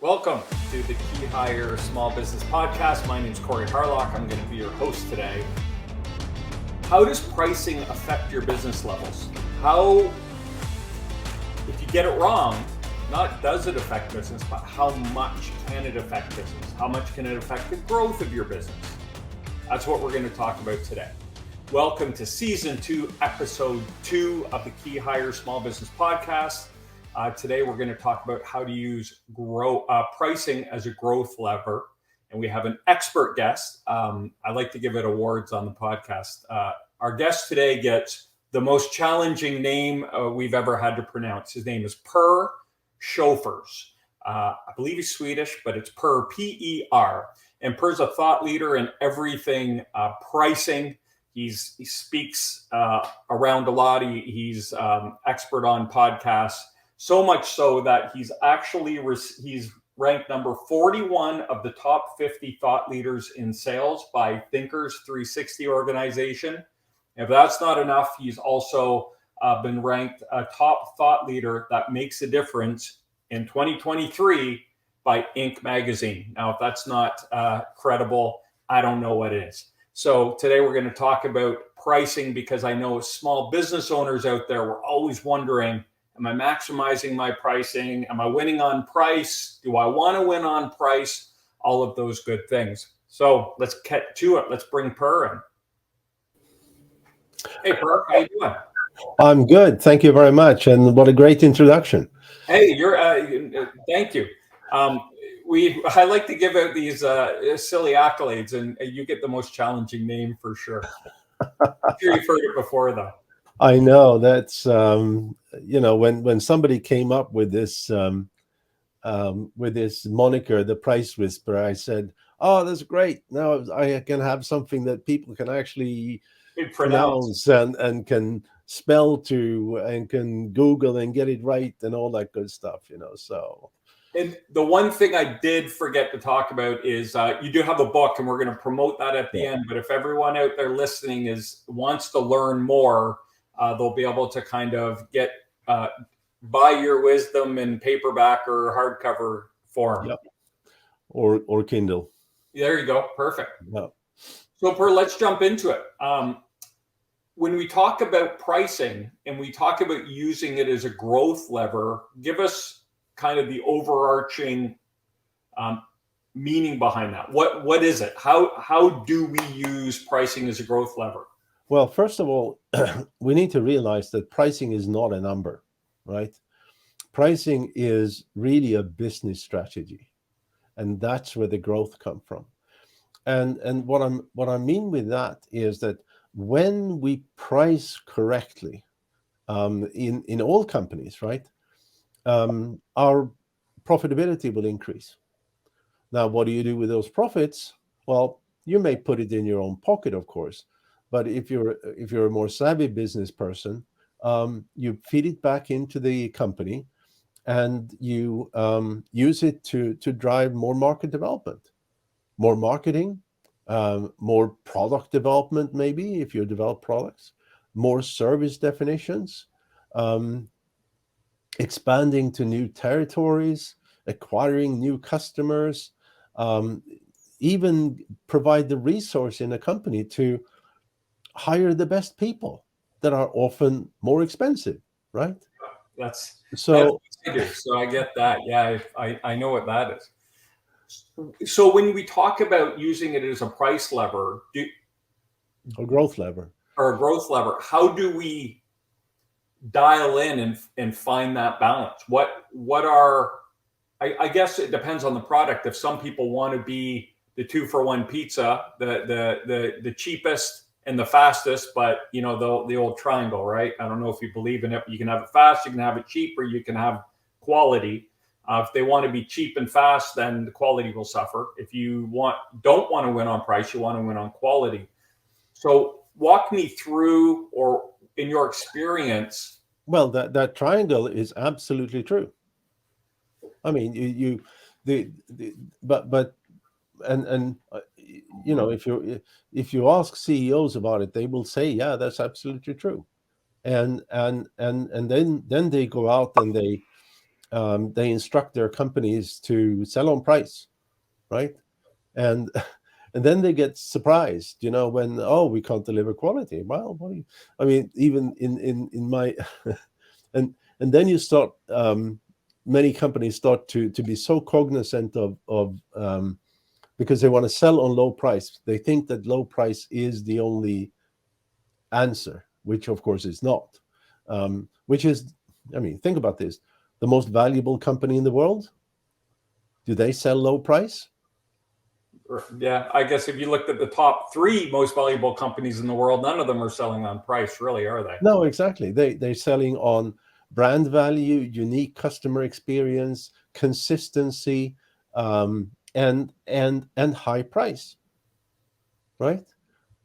Welcome to the Key Hire Small Business Podcast. My name is Corey Harlock. I'm going to be your host today. How does pricing affect your business levels? If you get it wrong, not does it affect business, but how much can it affect business? How much can it affect the growth of your business? That's what we're going to talk about today. Welcome to Season 2, Episode 2 of the Key Hire Small Business Podcast. Today, we're going to talk about how to use pricing as a growth lever. And we have an expert guest. I like to give it awards on the podcast. Our guest today gets the most challenging name we've ever had to pronounce. His name is Per Sjofors. I believe he's Swedish, but it's Per, P-E-R. And Per's a thought leader in everything pricing. He speaks around a lot. He's expert on podcasts. So much so that he's ranked number 41 of the top 50 thought leaders in sales by Thinkers 360 organization. If that's not enough, he's also been ranked a top thought leader that makes a difference in 2023 by Inc. magazine. Now, if that's not credible, I don't know what is. So today we're going to talk about pricing because I know small business owners out there were always wondering, am I maximizing my pricing? Am I winning on price? Do I want to win on price? All of those good things. So let's get to it. Let's bring Per in. Hey, Per, how you doing? I'm good. Thank you very much. And what a great introduction. Hey, thank you. I like to give out these silly accolades, and you get the most challenging name for sure. I'm sure you've heard it before, though. I know that's when somebody came up with this moniker, the Price Whisperer, I said, "Oh, that's great! Now I can have something that people can actually pronounce and can spell to and can Google and get it right and all that good stuff." So. And the one thing I did forget to talk about is you do have a book, and we're going to promote that at the end. But if everyone out there listening wants to learn more, they'll be able to kind of get buy your wisdom in paperback or hardcover form. Yep. Or Kindle. There you go. Perfect. Yep. So Per, let's jump into it. When we talk about pricing and we talk about using it as a growth lever, give us kind of the overarching meaning behind that. What is it? How do we use pricing as a growth lever? Well, first of all, we need to realize that pricing is not a number, right? Pricing is really a business strategy, and that's where the growth comes from. And what I mean with that is that when we price correctly, in all companies, right, our profitability will increase. Now, what do you do with those profits? Well, you may put it in your own pocket, of course. But if you're a more savvy business person, you feed it back into the company, and you use it to drive more market development, more marketing, more product development, maybe if you develop products, more service definitions, expanding to new territories, acquiring new customers, even provide the resource in a company to hire the best people that are often more expensive, right? That's so I get that. Yeah, I know what that is. So when we talk about using it as a price lever, a growth lever, how do we dial in and find that balance? I guess it depends on the product. If some people want to be the 2-for-1 pizza, the cheapest and the fastest, but the old triangle, right? I don't know if you believe in it, but you can have it fast, you can have it cheap, or you can have quality. If they want to be cheap and fast, then the quality will suffer. If you don't want to win on price, you want to win on quality. So walk me through, or in your experience. Well, that triangle is absolutely true. I mean, if you ask CEOs about it, they will say, yeah, that's absolutely true. And then they go out and they instruct their companies to sell on price, right? And and then they get surprised, when, oh, we can't deliver quality. Well, what do you? I mean, even in my and then you start. Many companies start to be so cognizant of because they want to sell on low price. They think that low price is the only answer, which of course is not. Which is, I mean, think about this: the most valuable company in the world. Do they sell low price? Yeah, I guess if you looked at the top three most valuable companies in the world, none of them are selling on price, really, are they? No, exactly. They're selling on brand value, unique customer experience, consistency, and high price, right?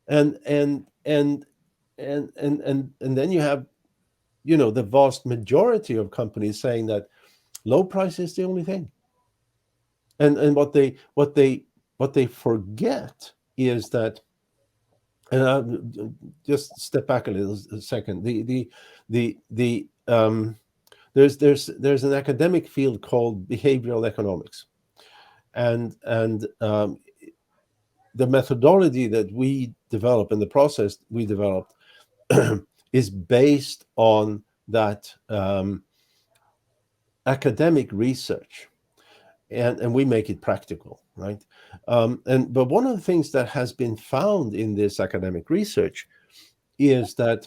And then you have, the vast majority of companies saying that low price is the only thing. And what they forget is that, and I'll just step back a little second. There's an academic field called behavioral economics, and the methodology that we develop and the process we developed is based on that academic research, and we make it practical, right? But one of the things that has been found in this academic research is that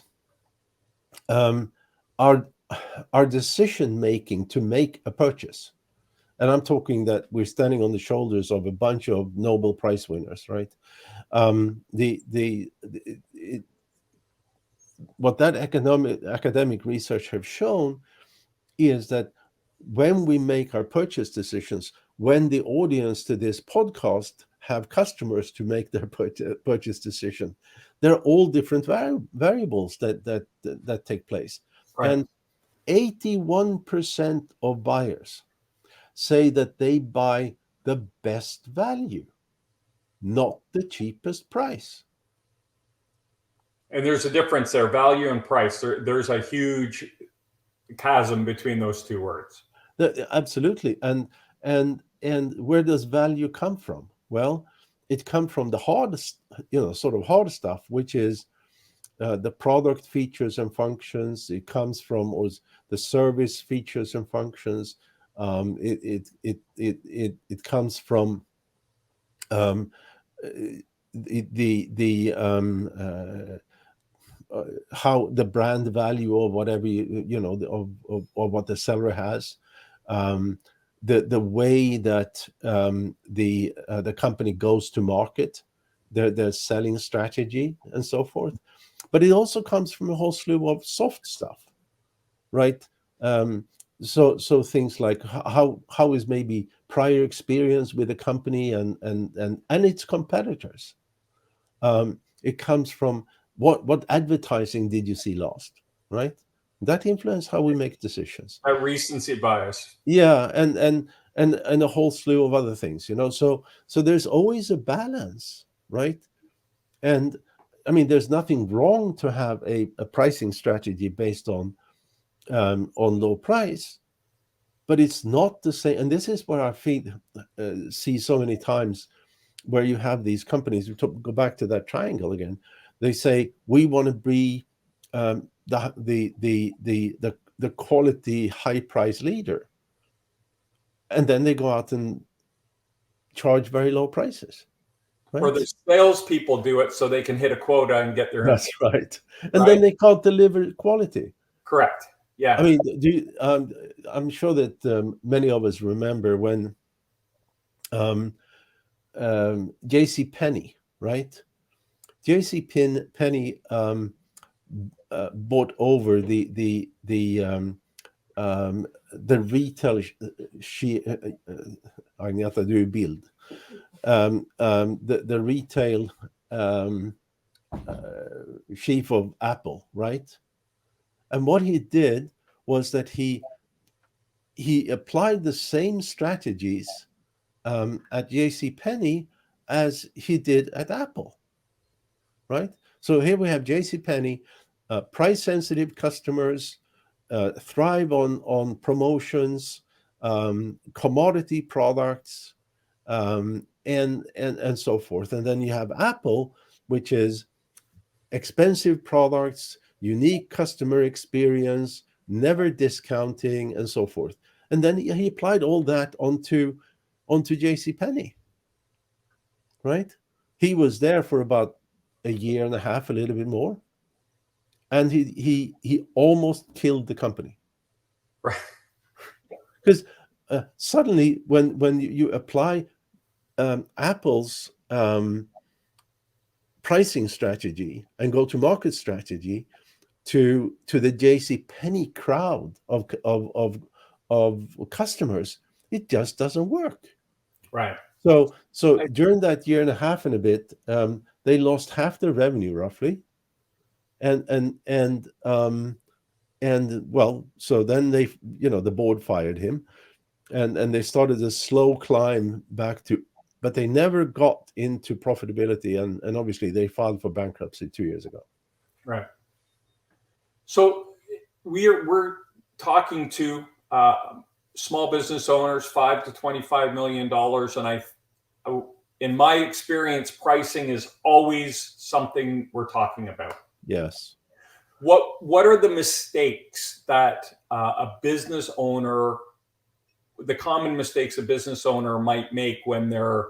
um, our our decision making to make a purchase, and I'm talking that we're standing on the shoulders of a bunch of Nobel Prize winners, right? What that academic research have shown is that when we make our purchase decisions, when the audience to this podcast have customers to make their purchase decision, there are all different variables that take place. Right. And 81% of buyers say that they buy the best value, not the cheapest price. And there's a difference there, value and price. There's a huge chasm between those two words. Absolutely. And where does value come from? Well, it comes from the hardest, sort of hard stuff, which is the product features and functions. It comes from the service features and functions. It comes from um, the how the brand value or whatever or what the seller has, um, the way that the company goes to market, their selling strategy, and so forth. But it also comes from a whole slew of soft stuff, right? So things like how is maybe prior experience with the company and its competitors. It comes from what advertising did you see last, right? That influence how we make decisions. A recency bias. Yeah, and a whole slew of other things, so there's always a balance, right? And I mean, there's nothing wrong to have a pricing strategy based on low price, but it's not the same. And this is where I see so many times where you have these companies. Go back to that triangle again. They say we want to be the quality high price leader, and then they go out and charge very low prices, Or right? the salespeople do it so they can hit a quota and get their That's right. And right. then they can't deliver quality. Correct. I Yeah. mean, I'm sure that many of us remember when J.C. Penney, right? J.C. Penney bought over the retail Agneta, du bild. The retail chief of Apple, right? And what he did was that he applied the same strategies at J.C. Penney as he did at Apple, right? So here we have J.C. Penney, price sensitive customers, thrive on promotions, commodity products, and so forth. And then you have Apple, which is expensive products, unique customer experience, never discounting, and so forth. And then he applied all that onto JCPenney, right? He was there for about a year and a half, a little bit more, and he almost killed the company. Right. Because suddenly, when you apply Apple's pricing strategy and go-to-market strategy to the JCPenney crowd of customers, it just doesn't work. Right. So during that year and a half and a bit, they lost half their revenue roughly, and well, so then they, the board fired him, and they started a slow climb back to, but they never got into profitability, and obviously they filed for bankruptcy 2 years ago. Right. So we're talking to small business owners, $5 to $25 million, and in my experience, pricing is always something we're talking about. Yes. What are the mistakes that a business owner, the common mistakes a business owner might make when they're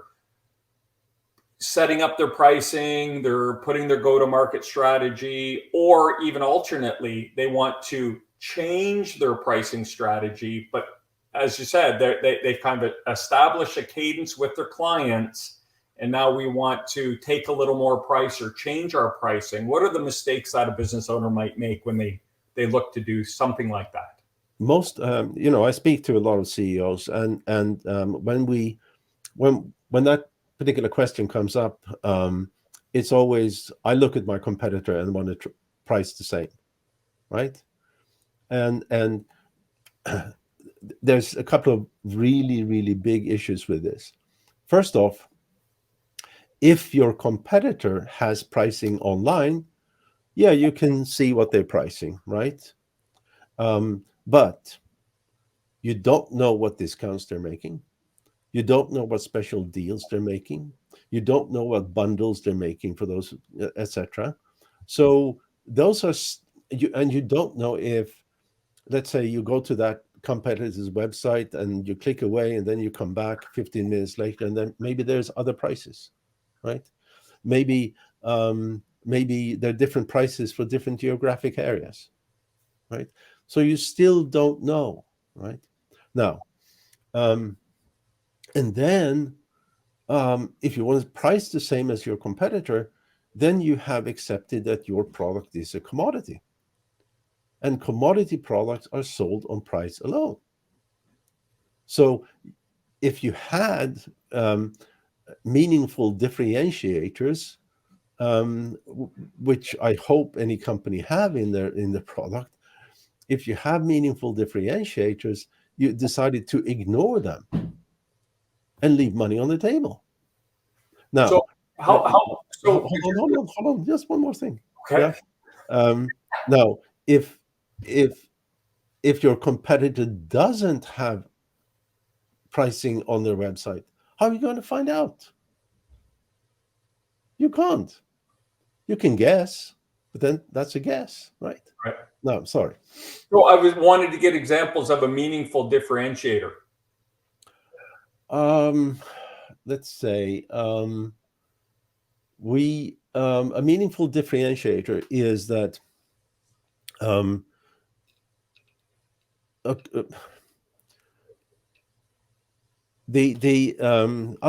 setting up their pricing, they're putting their go-to-market strategy, or even alternately, they want to change their pricing strategy, but as you said, they've kind of established a cadence with their clients, and now we want to take a little more price or change our pricing. What are the mistakes that a business owner might make when they look to do something like that? Most, I speak to a lot of CEOs, and when that particular question comes up, it's always, I look at my competitor and want to price the same, right? And there's a couple of really, really big issues with this. First off, if your competitor has pricing online, yeah, you can see what they're pricing, right? But you don't know what discounts they're making. You don't know what special deals they're making. You don't know what bundles they're making for those, etc. So those are, and you don't know if, let's say you go to that competitor's website and you click away, and then you come back 15 minutes later, and then maybe there's other prices, right? Maybe there are different prices for different geographic areas, right? So you still don't know, right? Now, and then if you want to price the same as your competitor, then you have accepted that your product is a commodity. And commodity products are sold on price alone. So if you had meaningful differentiators, which I hope any company have in their product, if you have meaningful differentiators, you decided to ignore them and leave money on the table. Now, so hold on, just one more thing. Okay. Yeah. Now, if your competitor doesn't have pricing on their website, how are you going to find out? You can't. You can guess, but then that's a guess, right? Right. No, I'm sorry. So I wanted to get examples of a meaningful differentiator. Let's say a meaningful differentiator is that I'll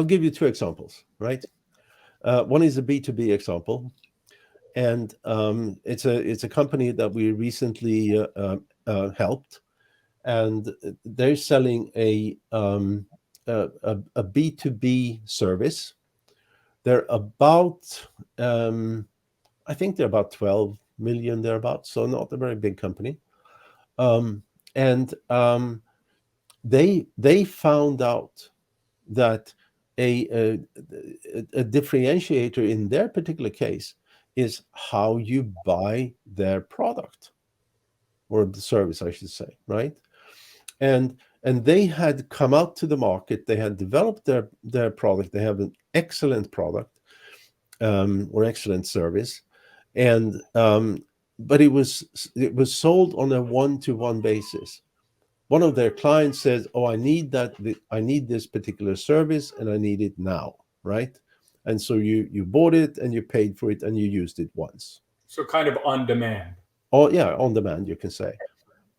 give you two examples, right? One is a B2B example, and it's a company that we recently helped, and they're selling a B2B service. They're about, I think they're about 12 million thereabouts, so not a very big company. And they found out that a differentiator in their particular case is how you buy their product, or the service, I should say, right? And and they had come out to the market. They had developed their product. They have an excellent product, or excellent service, and but it was sold on a one-to-one basis. One of their clients says, "Oh, I need I need this particular service, and I need it now," right? And so you bought it and you paid for it and you used it once. So kind of on demand. Oh yeah, on demand, you can say.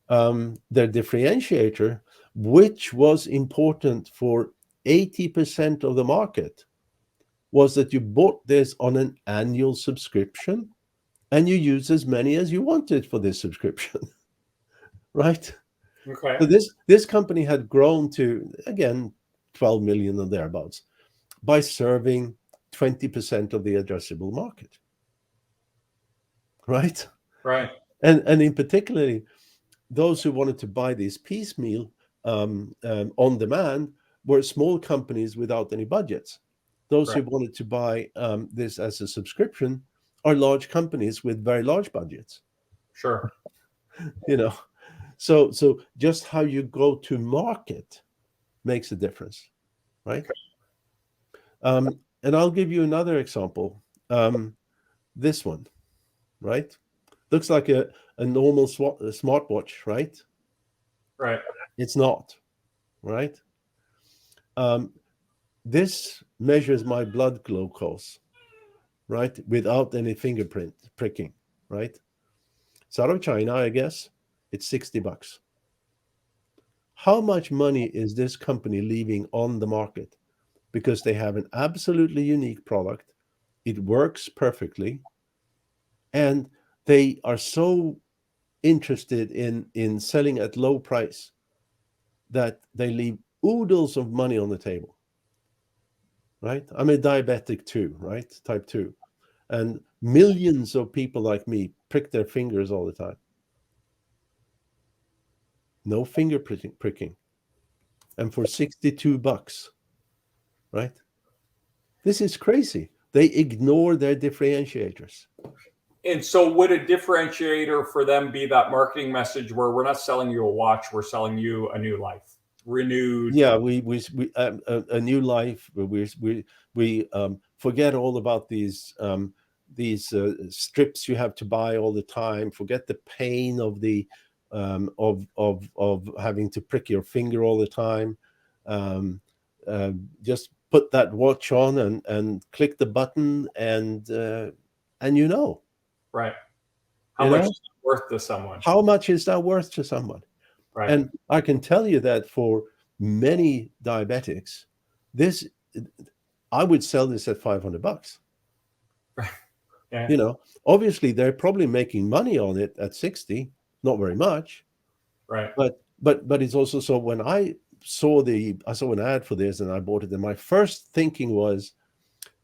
Their differentiator, which was important for 80% of the market, was that you bought this on an annual subscription and you use as many as you wanted for this subscription. Right? Okay. So this company had grown to, again, 12 million or thereabouts by serving 20% of the addressable market. Right? Right. And in particularly, those who wanted to buy these piecemeal on demand were small companies without any budgets. Those who wanted to buy this as a subscription are large companies with very large budgets. Sure. So just how you go to market makes a difference, right? Okay. And I'll give you another example. This one, right? Looks like a normal smartwatch, right? Right. It's not, right? This measures my blood glucose, right? Without any fingerprint pricking, right? It's out of China, I guess. It's $60. How much money is this company leaving on the market? Because they have an absolutely unique product. It works perfectly. And they are so interested in selling at low price that they leave oodles of money on the table. Right? I'm a diabetic too, right? Type 2. And millions of people like me prick their fingers all the time. No finger pricking. And for $62, right? This is crazy. They ignore their differentiators. And so would a differentiator for them be that marketing message where we're not selling you a watch, we're selling you a new life, renewed? Yeah, we a new life. We forget all about these strips you have to buy all the time. Forget the pain of the of having to prick your finger all the time. Just put that watch on and click the button and Right. How much is it worth to someone? How much is that worth to someone? Right. And I can tell you that for many diabetics, I would sell this at $500. Right. Yeah. Obviously they're probably making money on it at 60, not very much. Right. But it's also so when I saw an ad for this and I bought it, and my first thinking was,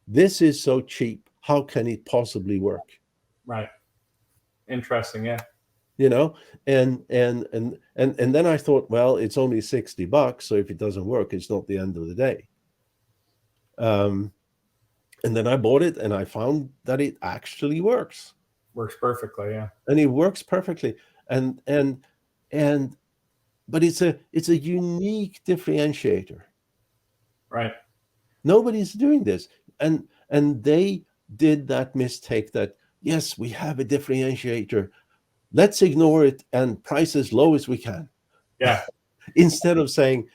this is so cheap. How can it possibly work? Right. Interesting. Yeah. And then I thought, well, it's only $60, so if it doesn't work, it's not the end of the day. And then I bought it, and I found that it actually works. Works perfectly, yeah. And it works perfectly, but it's a unique differentiator. Right. Nobody's doing this, and they did that mistake that, yes, we have a differentiator. Let's ignore it and price as low as we can. Yeah. Instead of saying,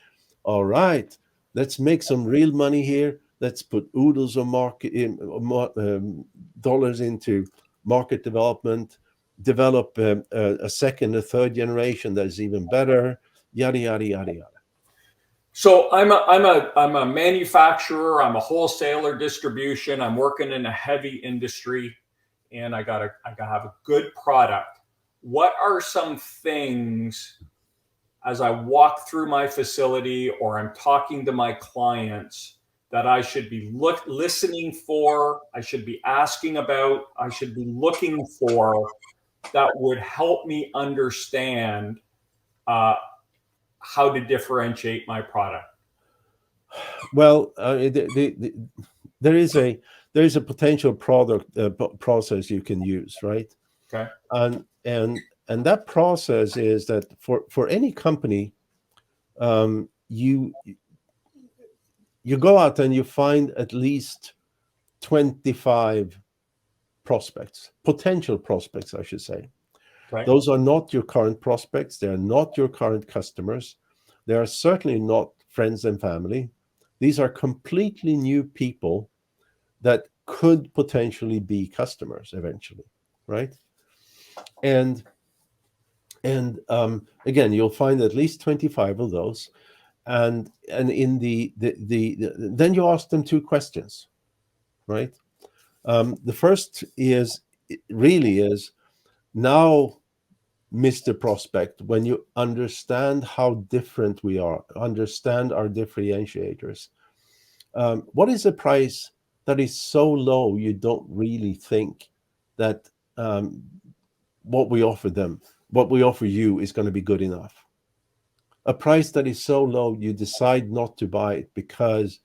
all right, let's make some real money here. Let's put oodles of dollars into market development, develop a second, a third generation that is even better, yada, yada, yada, yada. So I'm a manufacturer. I'm a wholesaler, distribution. I'm working in a heavy industry, and I gotta have a good product. What are some things, as I walk through my facility or I'm talking to my clients, that I should be listening for, I should be asking about, I should be looking for, that would help me understand how to differentiate my product? Well, there is a potential product process you can use, right? Okay. And that process is that for any company, you go out and you find at least 25 prospects, potential prospects, I should say. Okay. Those are not your current prospects. They are not your current customers. They are certainly not friends and family. These are completely new people that could potentially be customers eventually, right? And again, you'll find at least 25 of those. And in the then you ask them two questions, right? The first is really is now, Mr. Prospect, when you understand how different we are, understand our differentiators, what is a price that is so low you don't really think that what we offer them, what we offer you is going to be good enough? A price that is so low you decide not to buy it because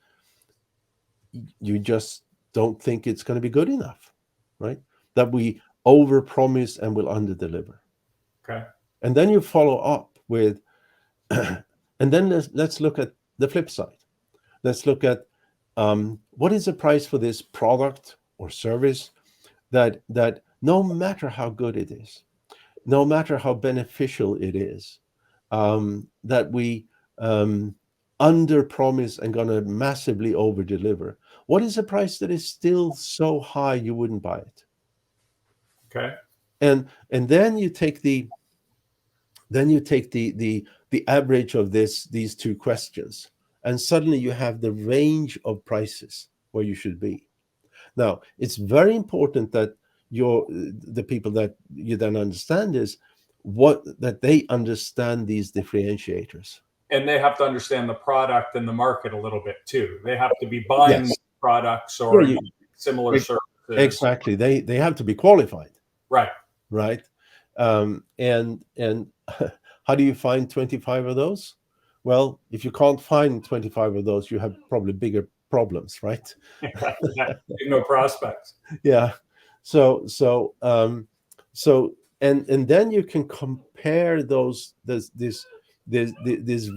you just don't think it's going to be good enough, right? That we overpromise and will underdeliver. Okay. And then you follow up with, and then let's look at the flip side. Let's look at what is the price for this product or service that no matter how good it is, no matter how beneficial it is, that we under promise and going to massively over deliver. What is a price that is still so high you wouldn't buy it? Okay. And then you take the average of these two questions, and suddenly you have the range of prices where you should be. Now, it's very important that the people that you then understand is that they understand these differentiators. And they have to understand the product and the market a little bit too. They have to be buying Yes. products Yeah, or similar services. exactly. They have to be qualified, Right. right? And how do you find 25 of those? Well, if you can't find 25 of those, you have probably bigger problems, right? Yeah. No prospects. Yeah. So and then you can compare this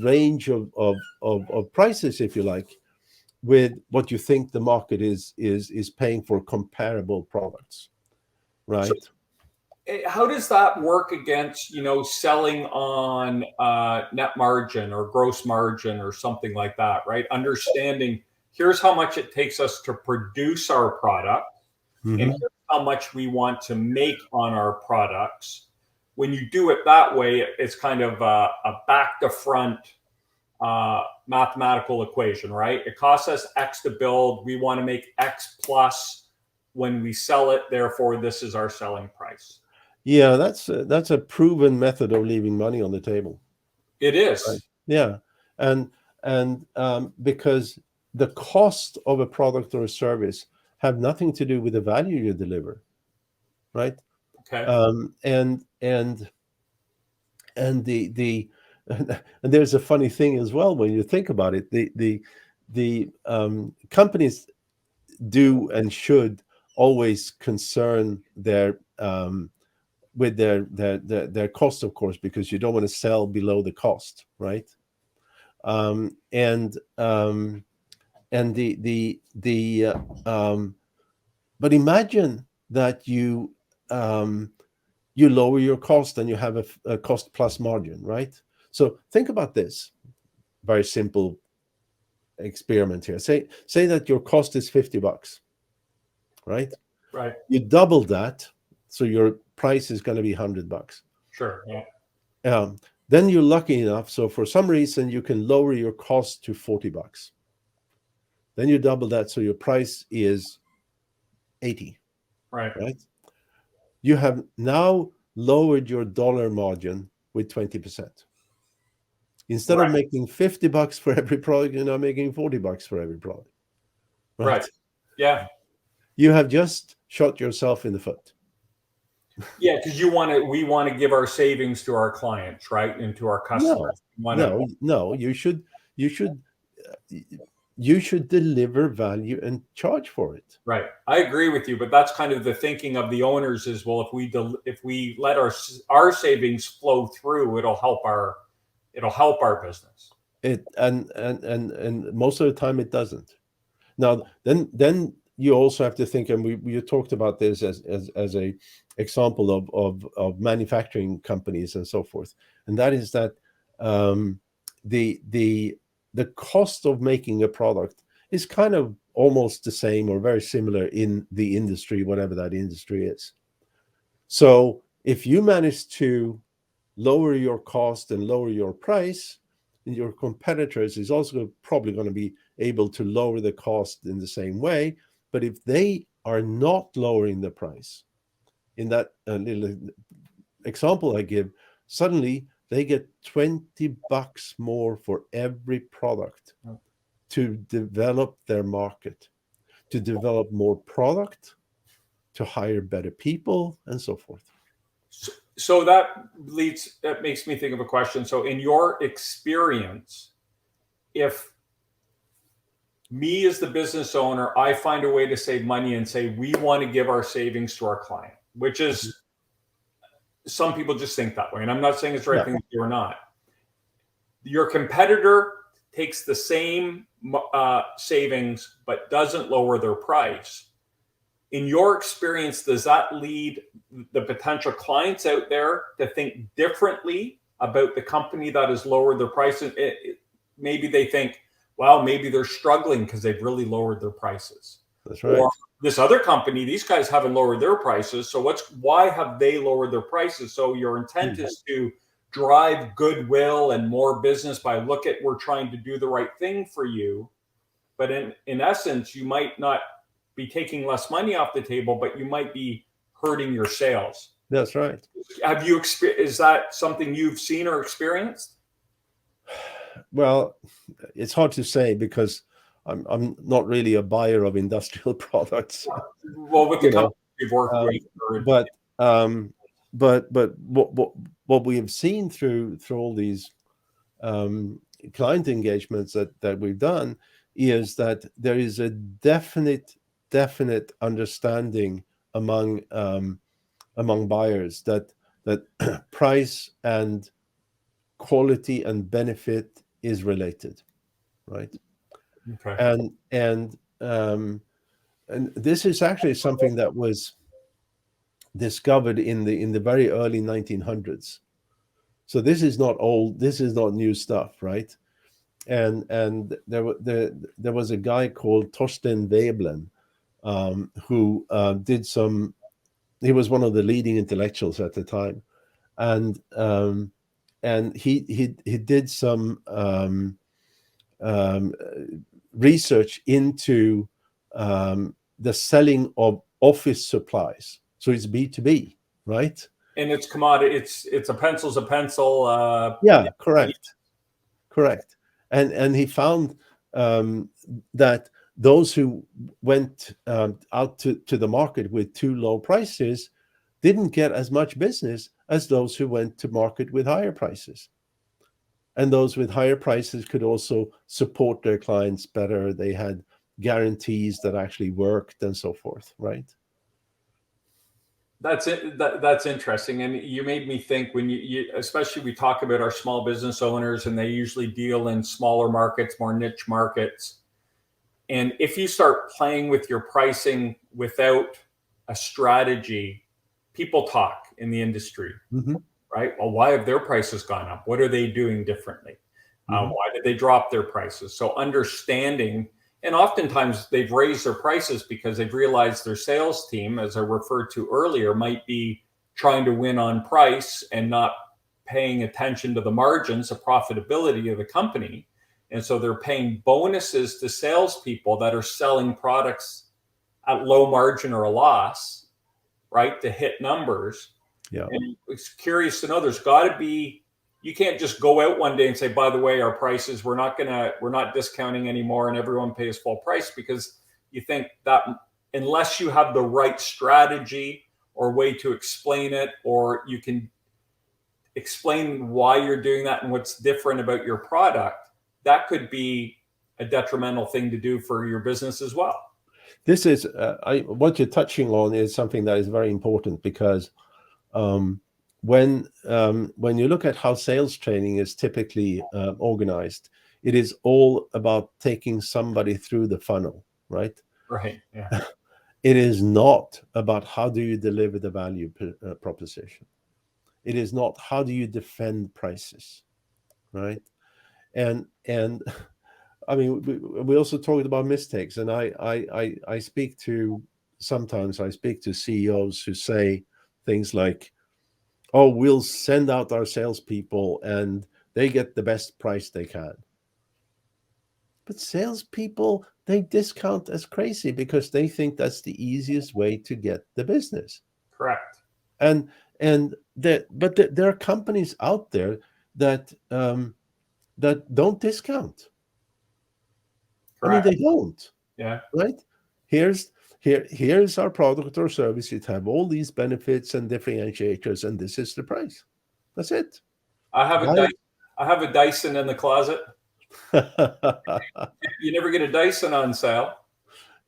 range of prices, if you like, with what you think the market is paying for comparable products, right? So how does that work against, selling on net margin or gross margin or something like that, right? Understanding here's how much it takes us to produce our product and Mm-hmm. here's how much we want to make on our products. When you do it that way, it's kind of a back to front mathematical equation, right? It costs us X to build. We want to make X plus when we sell it. Therefore, this is our selling price. Yeah, that's a proven method of leaving money on the table. It Right. is. Yeah, and because the cost of a product or a service have nothing to do with the value you deliver, right? Okay. And the and there's a funny thing as well when you think about it. The companies do and should always concern their with their cost, of course, because you don't want to sell below the cost, right? Um, and um, and but imagine that you lower your cost and you have a cost plus margin, right? So think about this very simple experiment here. Say that your cost is $50, right? Right. You double that, so your price is going to be $100. Sure. Yeah. Then you're lucky enough, so for some reason you can lower your cost to $40. Then you double that, so your price is 80, Right. right? You have now lowered your dollar margin with 20%. Instead of Right. making $50 for every product, you're now making $40 for every product, right? Right. Yeah. You have just shot yourself in the foot. Yeah, because we want to give our savings to our clients, right, and to our customers. No. You should deliver value and charge for it. Right. I agree with you, but that's kind of the thinking of the owners is, well, if we let our savings flow through, it'll help our business. And most of the time it doesn't. Now, then you also have to think, and we talked about this as a example of manufacturing companies and so forth, and that is that um, the cost of making a product is kind of almost the same or very similar in the industry, whatever that industry is. So if you manage to lower your cost and lower your price, and your competitors is also probably going to be able to lower the cost in the same way. But if they are not lowering the price, in that little example I give, suddenly they get $20 more for every product to develop their market, to develop more product, to hire better people, and so forth. So that makes me think of a question. So in your experience, if me as the business owner, I find a way to save money and say, we want to give our savings to our client, which is, some people just think that way. And I'm not saying it's the right thing to do or not. Your competitor takes the same savings, but doesn't lower their price. In your experience, does that lead the potential clients out there to think differently about the company that has lowered their prices? Maybe they think, well, maybe they're struggling because they've really lowered their prices. That's right. Or this other company, these guys haven't lowered their prices. So why have they lowered their prices? So your intent is to drive goodwill and more business by we're trying to do the right thing for you. But in essence, you might not be taking less money off the table, but you might be hurting your sales. That's right. Is that something you've seen or experienced? Well, it's hard to say because I'm not really a buyer of industrial products. Well, with the company we've worked with, but what we have seen through all these client engagements that we've done is that there is a definite understanding among buyers that price and quality and benefit is related, right? Okay. And this is actually something that was discovered in the very early 1900s. So this is not old. This is not new stuff, right? And there was a guy called Torsten Veblen who did some. He was one of the leading intellectuals at the time, and he did some research into the selling of office supplies. So it's B2B, right? And it's commodity. It's a pencil's a pencil. Yeah, correct. And he found that those who went out to the market with too low prices didn't get as much business as those who went to market with higher prices. And those with higher prices could also support their clients better. They had guarantees that actually worked and so forth, right? That's it. That's interesting. And you made me think when especially we talk about our small business owners and they usually deal in smaller markets, more niche markets. And if you start playing with your pricing without a strategy, people talk in the industry, right? Well, why have their prices gone up? What are they doing differently? Why did they drop their prices? So understanding, and oftentimes they've raised their prices because they've realized their sales team, as I referred to earlier, might be trying to win on price and not paying attention to the margins, the profitability of the company. And so they're paying bonuses to salespeople that are selling products at low margin or a loss, right, to hit numbers. Yeah. And it's curious to know there's got to be, you can't just go out one day and say, by the way, our prices, we're not discounting anymore and everyone pays full price, because you think that unless you have the right strategy or way to explain it, or you can explain why you're doing that and what's different about your product, that could be a detrimental thing to do for your business as well. This is what you're touching on is something that is very important, because when you look at how sales training is typically organized, It is all about taking somebody through the funnel, right? Right. Yeah. It is not about how do you deliver the value proposition. It is not how do you defend prices, right? And I mean, we also talked about mistakes, and I speak to, sometimes I speak to CEOs who say things like, "Oh, we'll send out our salespeople, and they get the best price they can." But salespeople, they discount as crazy because they think that's the easiest way to get the business. Correct. And there are companies out there that that don't discount. I mean, Correct. they don't, Yeah. right? Here's here's our product or service. It have all these benefits and differentiators, and this is the price. That's it. I have a Why? Dyson. I have a Dyson in the closet. You never get a Dyson on sale.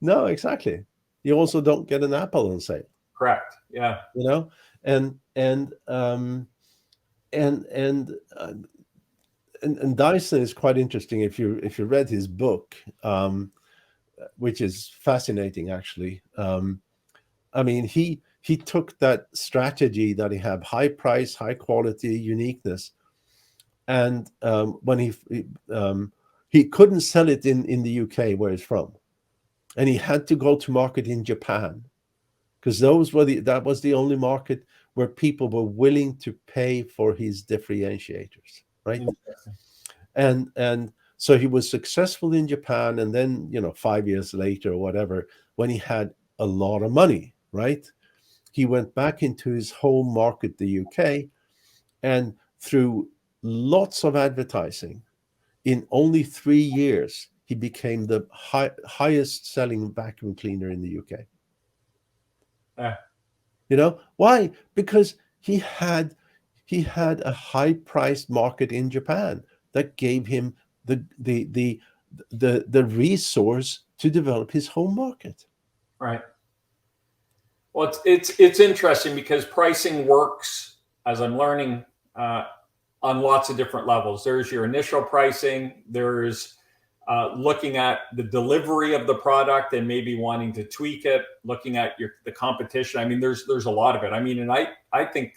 No, exactly. You also don't get an Apple on sale, Correct. Yeah. you know, and and um, and and uh, and Dyson is quite interesting. If you read his book, which is fascinating actually. I mean, he took that strategy that he had, high price, high quality, uniqueness, and when he couldn't sell it in the UK where he's from, and he had to go to market in Japan because that was the only market where people were willing to pay for his differentiators, right? Interesting. And so he was successful in Japan, and then 5 years later or whatever, when he had a lot of money, right, he went back into his home market, the UK, and through lots of advertising, in only 3 years he became the highest selling vacuum cleaner in the UK. Yeah. Why? Because he had a high priced market in Japan that gave him the resource to develop his home market. Right. Well, it's interesting because pricing works, as I'm learning, on lots of different levels. There's your initial pricing. There's looking at the delivery of the product and maybe wanting to tweak it. Looking at the competition. I mean, there's a lot of it. I mean, and I think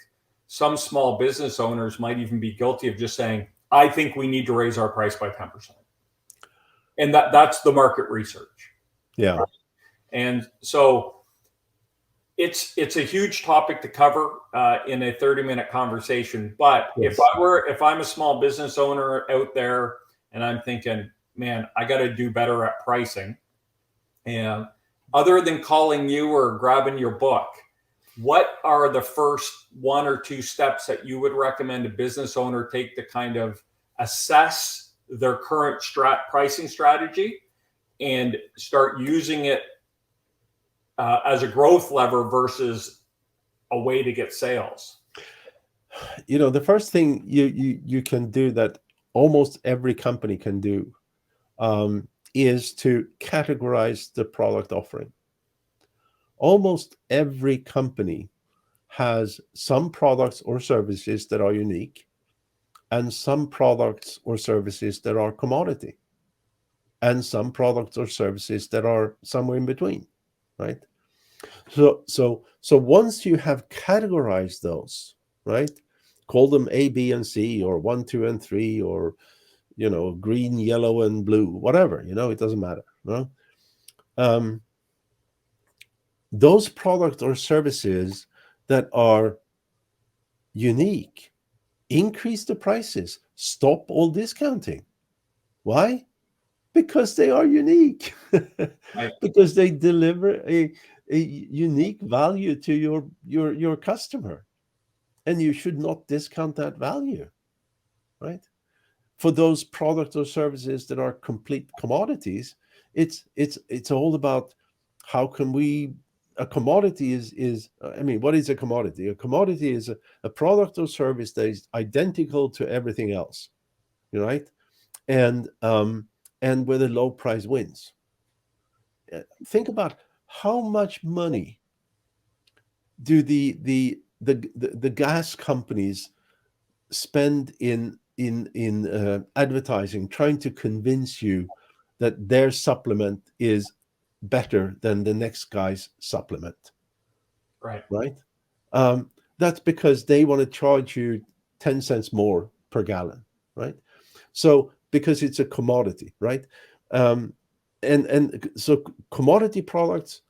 some small business owners might even be guilty of just saying, "I think we need to raise our price by 10%," and that's the market research. Yeah. Right? And so it's a huge topic to cover in a 30-minute conversation. But Yes. if I'm a small business owner out there and I'm thinking, man, I got to do better at pricing, and other than calling you or grabbing your book, what are the first one or two steps that you would recommend a business owner take to kind of assess their current pricing strategy and start using it as a growth lever versus a way to get sales? The first thing you can do, that almost every company can do, is to categorize the product offering. Almost every company has some products or services that are unique, and some products or services that are commodity, and some products or services that are somewhere in between, right? So once you have categorized those, right, call them A, B, and C, or 1, 2, and 3, or green, yellow, and blue, whatever, it doesn't matter. Um, those products or services that are unique, increase the prices, stop all discounting. Why? Because they are unique. Right. Because they deliver a unique value to your customer, and you should not discount that value, right? For those products or services that are complete commodities, it's all about how can we. A commodity is I mean, what is a commodity? A commodity is a product or service that is identical to everything else, right? And where the low price wins. Think about how much money do the gas companies spend in advertising trying to convince you that their supplement is better than the next guy's supplement, Right. right? That's because they want to charge you 10 cents more per gallon, right? So because it's a commodity, right? Um, and so commodity products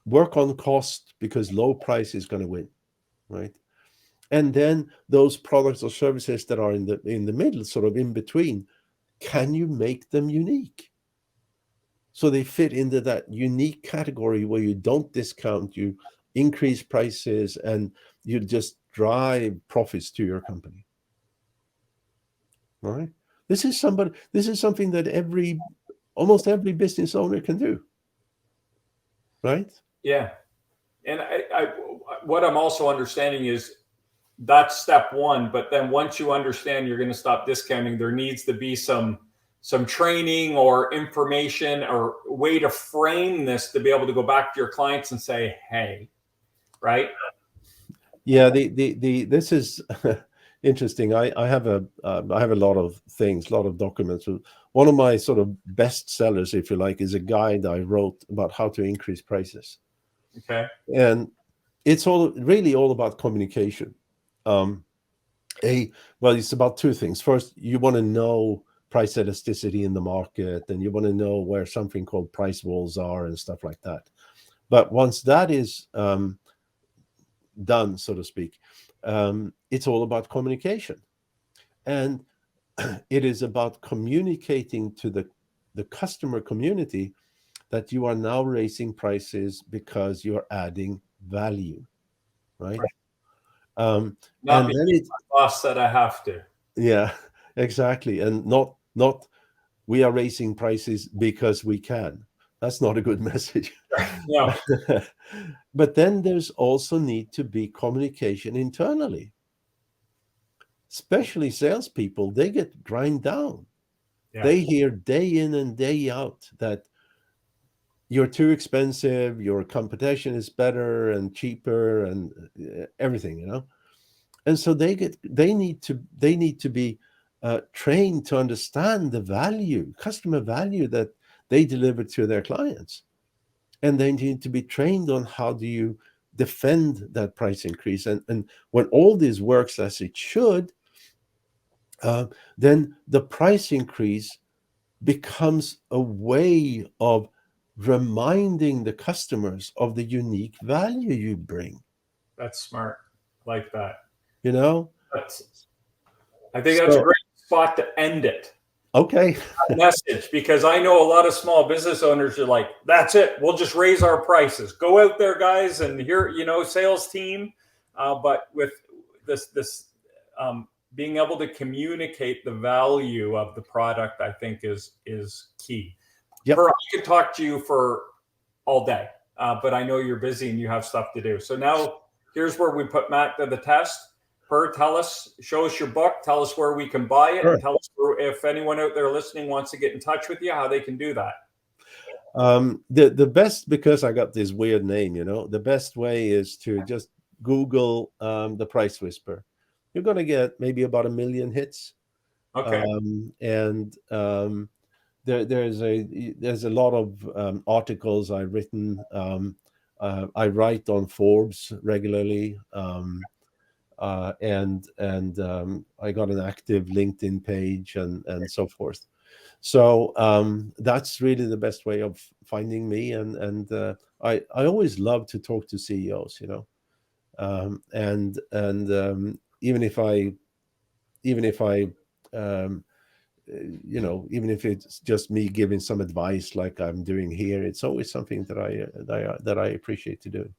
work on cost because low price is going to win, right? And then those products or services that are in the middle, sort of in between, can you make them unique? So they fit into that unique category where you don't discount, you increase prices, and you just drive profits to your company. All right. This is something that almost every business owner can do. Right? Yeah. And what I'm also understanding is that's step one. But then once you understand you're going to stop discounting, there needs to be some training or information or way to frame this to be able to go back to your clients and say, hey, right? Yeah, this is interesting. I have a lot of things, a lot of documents. One of my sort of best sellers, if you like, is a guide I wrote about how to increase prices. Okay. And it's really all about communication. Um, well, it's about two things. First, you want to know price elasticity in the market, and you want to know where something called price walls are and stuff like that. But once that is done, so to speak, it's all about communication, and it is about communicating to the customer community that you are now raising prices because you're adding value, right? Not And because then it, my boss said I have to. yeah, exactly, and not we are raising prices because we can. That's not a good message. No. But then there's also need to be communication internally, especially salespeople. They get grind down. Yeah. They hear day in and day out that you're too expensive, your competition is better and cheaper and everything, and so they need to be trained to understand the value, customer value, that they deliver to their clients, and they need to be trained on how do you defend that price increase. And when all this works as it should, then the price increase becomes a way of reminding the customers of the unique value you bring. That's smart. Like that. You know, I think that's a so great spot to end it. okay. Message, because I know a lot of small business owners are like, that's it, we'll just raise our prices, go out there guys, and here, sales team, but with this being able to communicate the value of the product, I think is key. Yep. I could talk to you for all day, but I know you're busy and you have stuff to do. So now here's where we put Matt to the test. Per, show us your book, tell us where we can buy it, Sure. and tell us if anyone out there listening wants to get in touch with you, how they can do that. The best, because I got this weird name, the best way is to just Google the Price Whisper. You're going to get maybe about 1 million hits. Okay. There's a lot of articles I've written. I write on Forbes regularly. And I got an active LinkedIn page and so forth. So that's really the best way of finding me. And I always love to talk to CEOs, and even if even if it's just me giving some advice like I'm doing here, it's always something that I appreciate to do.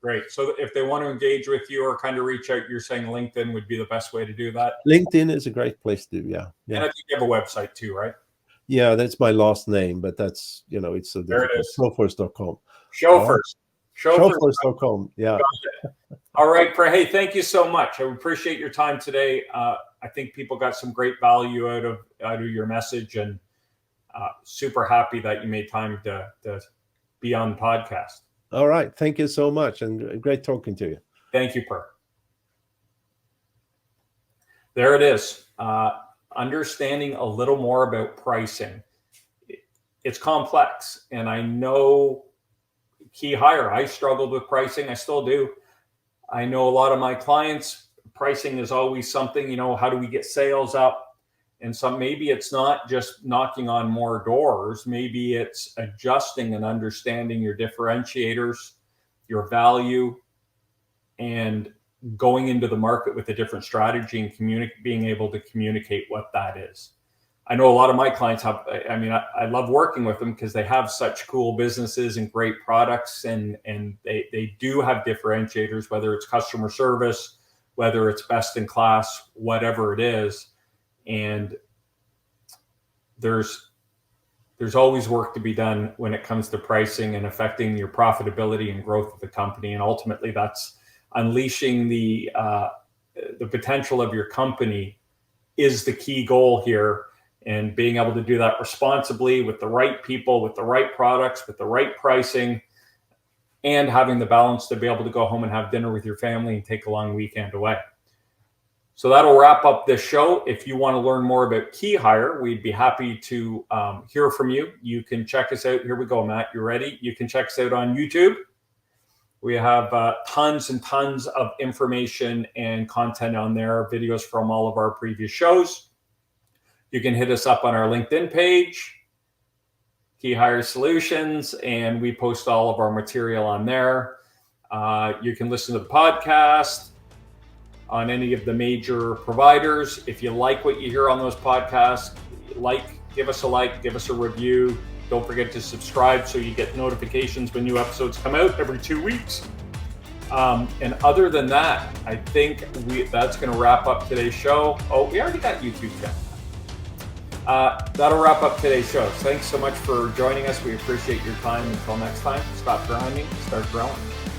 Great. So if they want to engage with you or kind of reach out, you're saying LinkedIn would be the best way to do that? LinkedIn is a great place to do, yeah. And I think you have a website too, right? Yeah, that's my last name, but that's, it's so there difficult. It is. Sjofors.com. Sjofors. Sjofors.com, yeah. All right, Per. Hey, thank you so much. I appreciate your time today. I think people got some great value out of your message, and super happy that you made time to be on the podcast. All right. Thank you so much, and great talking to you. Thank you, Per. There it is. Understanding a little more about pricing. It's complex, and I know key hire, I struggled with pricing. I still do. I know a lot of my clients, pricing is always something, how do we get sales up? And so maybe it's not just knocking on more doors. Maybe it's adjusting and understanding your differentiators, your value, and going into the market with a different strategy and being able to communicate what that is. I know a lot of my clients have, I love working with them because they have such cool businesses and great products, and they do have differentiators, whether it's customer service, whether it's best in class, whatever it is. And there's always work to be done when it comes to pricing and affecting your profitability and growth of the company. And ultimately that's unleashing the potential of your company is the key goal here. And being able to do that responsibly with the right people, with the right products, with the right pricing, and having the balance to be able to go home and have dinner with your family and take a long weekend away. So that'll wrap up this show. If you want to learn more about Key Hire, we'd be happy to hear from you. You can check us out. Here we go, Matt. You ready? You can check us out on YouTube. We have tons and tons of information and content on there, videos from all of our previous shows. You can hit us up on our LinkedIn page, Key Hire Solutions, and we post all of our material on there. You can listen to the podcast on any of the major providers. If you like what you hear on those podcasts, give us a like, give us a review. Don't forget to subscribe so you get notifications when new episodes come out every 2 weeks. And other than that, I think that's going to wrap up today's show. Oh, we already got YouTube channel. That'll wrap up today's show. Thanks so much for joining us. We appreciate your time. Until next time, stop grinding, start growing.